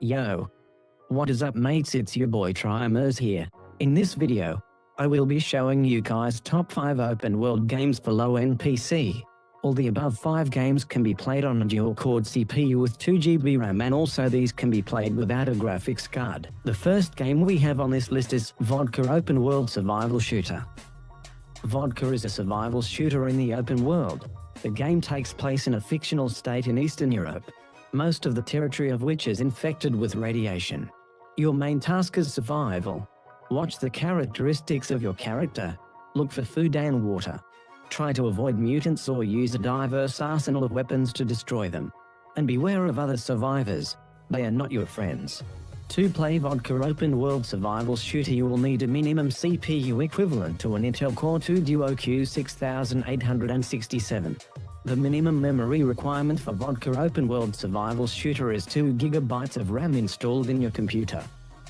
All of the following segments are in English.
Yo! What is up mates, it's your boy Trimers here. In this video, I will be showing you guys top 5 open world games for low-end PC. All the above 5 games can be played on a dual-core CPU with 2GB RAM, and also these can be played without a graphics card. The first game we have on this list is V.O.D.K.A Open World Survival Shooter. V.O.D.K.A is a survival shooter in the open world. The game takes place in a fictional state in Eastern Europe, most of the territory of which is infected with radiation. Your main task is survival. Watch the characteristics of your character, look for food and water, try to avoid mutants or use a diverse arsenal of weapons to destroy them. And beware of other survivors, they are not your friends. To play V.O.D.K.A Open World Survival Shooter, you will need a minimum CPU equivalent to an Intel Core 2 Duo Q6867. The minimum memory requirement for V.O.D.K.A Open World Survival Shooter is 2GB of RAM installed in your computer.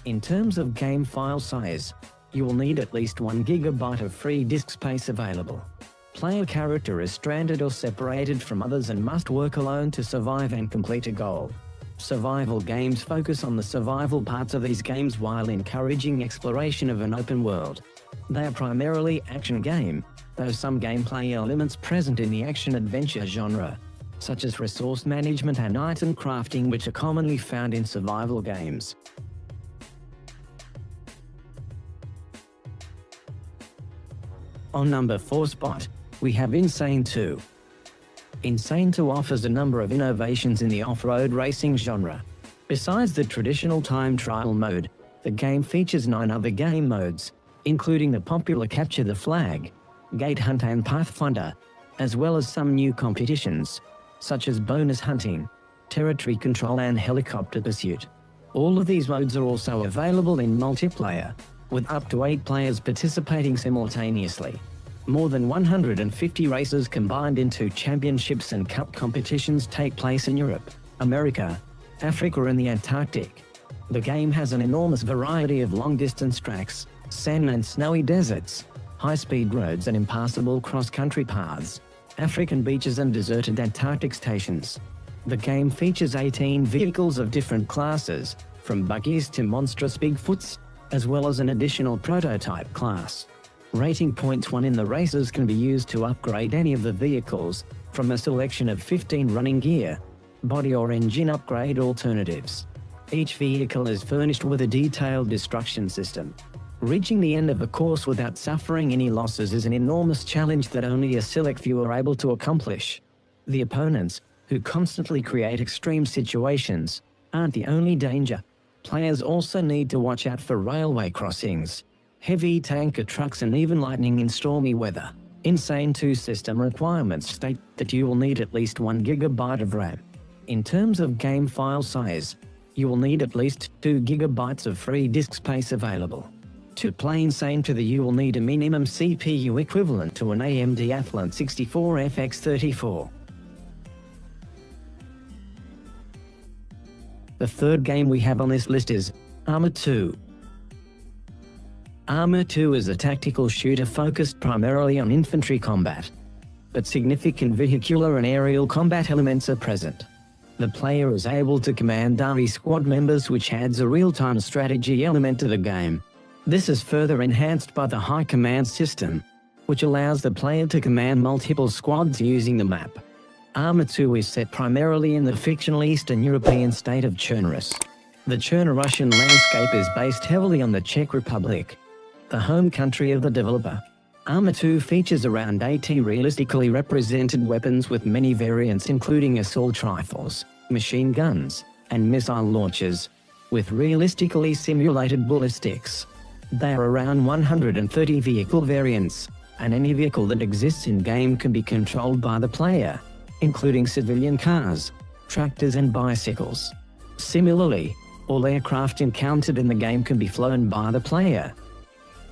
In terms of game file size, you will need at least 1GB of free disk space available. Player character is stranded or separated from others and must work alone to survive and complete a goal. Survival games focus on the survival parts of these games while encouraging exploration of an open world. They are primarily action game, though some gameplay elements present in the action-adventure genre, such as resource management and item crafting, which are commonly found in survival games. On number 4 spot, we have Insane 2. Insane 2 offers a number of innovations in the off-road racing genre. Besides the traditional time trial mode, the game features 9 other game modes, including the popular Capture the Flag, Gate Hunt and Pathfinder, as well as some new competitions, such as bonus hunting, territory control and helicopter pursuit. All of these modes are also available in multiplayer, with up to 8 players participating simultaneously. More than 150 races combined into championships and cup competitions take place in Europe, America, Africa and the Antarctic. The game has an enormous variety of long-distance tracks, sand and snowy deserts, high-speed roads and impassable cross-country paths, African beaches and deserted Antarctic stations. The game features 18 vehicles of different classes, from buggies to monstrous Bigfoots, as well as an additional prototype class. Rating points won in the races can be used to upgrade any of the vehicles, from a selection of 15 running gear, body or engine upgrade alternatives. Each vehicle is furnished with a detailed destruction system. Reaching the end of a course without suffering any losses is an enormous challenge that only a select few are able to accomplish. The opponents, who constantly create extreme situations, aren't the only danger. Players also need to watch out for railway crossings, heavy tanker trucks and even lightning in stormy weather. Insane 2 system requirements state that you will need at least 1GB of RAM. In terms of game file size, you will need at least 2GB of free disk space available. To play Insane 2, you will need a minimum CPU equivalent to an AMD Athlon 64FX34. The third game we have on this list is Arma 2. Arma 2 is a tactical shooter focused primarily on infantry combat, but significant vehicular and aerial combat elements are present. The player is able to command army squad members, which adds a real-time strategy element to the game. This is further enhanced by the high command system, which allows the player to command multiple squads using the map. Arma 2 is set primarily in the fictional Eastern European state of Chernobyl. The Cherno-Russian landscape is based heavily on the Czech Republic, the home country of the developer. Arma 2 features around 80 realistically represented weapons with many variants, including assault rifles, machine guns, and missile launchers, with realistically simulated ballistics. There are around 130 vehicle variants, and any vehicle that exists in-game can be controlled by the player, including civilian cars, tractors and bicycles. Similarly, all aircraft encountered in the game can be flown by the player,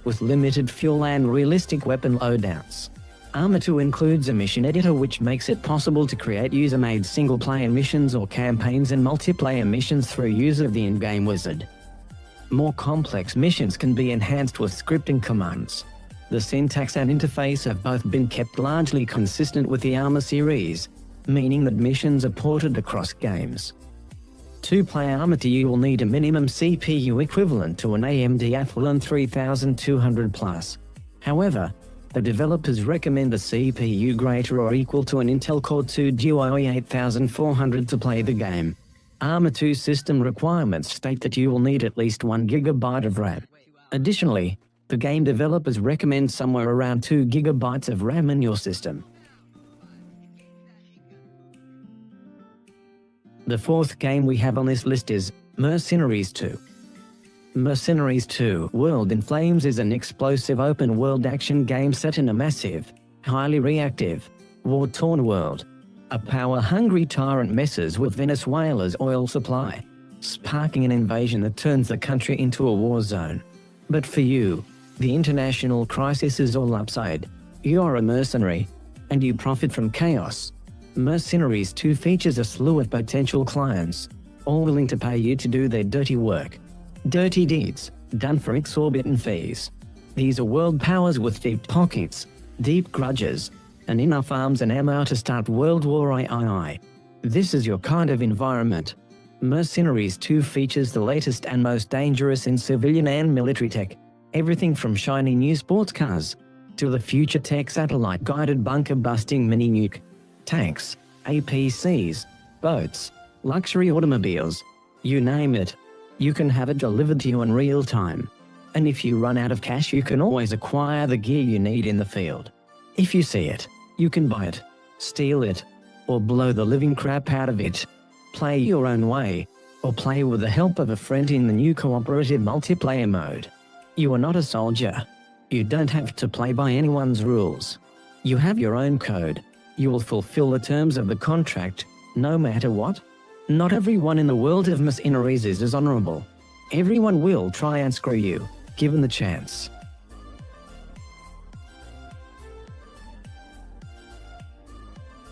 with limited fuel and realistic weapon loadouts. Arma 2 includes a mission editor, which makes it possible to create user-made single-player missions or campaigns and multiplayer missions through use of the in-game wizard. More complex missions can be enhanced with scripting commands. The syntax and interface have both been kept largely consistent with the Arma series, meaning that missions are ported across games. To play Arma 2 you will need a minimum CPU equivalent to an AMD Athlon 3200 Plus. However, the developers recommend a CPU greater or equal to an Intel Core 2 Duo i8400 to play the game. Arma 2 system requirements state that you will need at least 1 GB of RAM. Additionally, the game developers recommend somewhere around 2 GB of RAM in your system. The fourth game we have on this list is Mercenaries 2. Mercenaries 2 World in Flames is an explosive open-world action game set in a massive, highly reactive, war-torn world. A power-hungry tyrant messes with Venezuela's oil supply, sparking an invasion that turns the country into a war zone. But for you, the international crisis is all upside. You are a mercenary, and you profit from chaos. Mercenaries 2 features a slew of potential clients, all willing to pay you to do their dirty work. Dirty deeds, done for exorbitant fees. These are world powers with deep pockets, deep grudges, and enough arms and ammo to start World War III. This is your kind of environment. Mercenaries 2 features the latest and most dangerous in civilian and military tech. Everything from shiny new sports cars, to the future tech satellite-guided bunker-busting mini-nuke, tanks, APCs, boats, luxury automobiles, you name it. You can have it delivered to you in real time. And if you run out of cash you can always acquire the gear you need in the field. If you see it, you can buy it, steal it, or blow the living crap out of it. Play your own way, or play with the help of a friend in the new cooperative multiplayer mode. You are not a soldier. You don't have to play by anyone's rules. You have your own code. You will fulfill the terms of the contract, no matter what. Not everyone in the world of mercenaries is as honorable. Everyone will try and screw you, given the chance.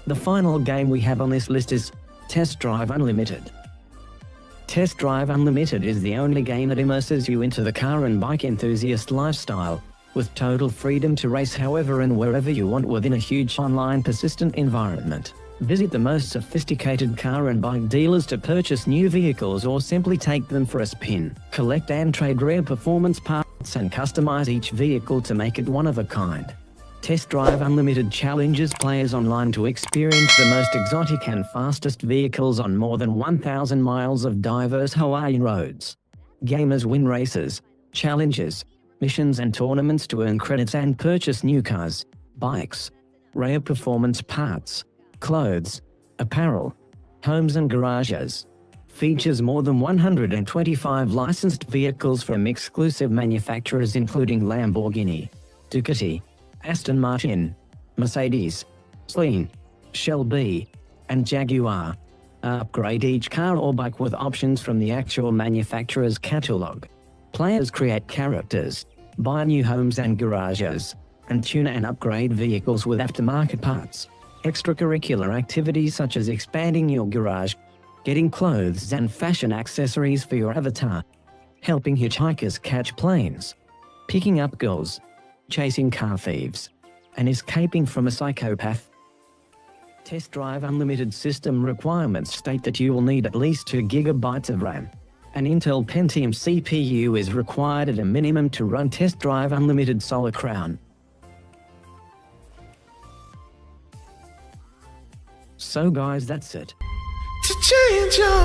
The final game we have on this list is Test Drive Unlimited. Test Drive Unlimited is the only game that immerses you into the car and bike enthusiast lifestyle, with total freedom to race however and wherever you want within a huge online persistent environment. Visit the most sophisticated car and bike dealers to purchase new vehicles or simply take them for a spin. Collect and trade rare performance parts and customize each vehicle to make it one of a kind. Test Drive Unlimited challenges players online to experience the most exotic and fastest vehicles on more than 1,000 miles of diverse Hawaii roads. Gamers win races, challenges, missions and tournaments to earn credits and purchase new cars, bikes, rare performance parts, clothes, apparel, homes and garages. Features more than 125 licensed vehicles from exclusive manufacturers including Lamborghini, Ducati, Aston Martin, Mercedes, Sleen, Shelby, and Jaguar. Upgrade each car or bike with options from the actual manufacturer's catalog. Players create characters, buy new homes and garages, and tune and upgrade vehicles with aftermarket parts. Extracurricular activities such as expanding your garage, getting clothes and fashion accessories for your avatar, helping hitchhikers catch planes, picking up girls, chasing car thieves, and escaping from a psychopath. Test Drive Unlimited system requirements state that you will need at least 2 GB of RAM. An Intel Pentium CPU is required at a minimum to run Test Drive Unlimited Solar Crown. So guys, that's it. To change your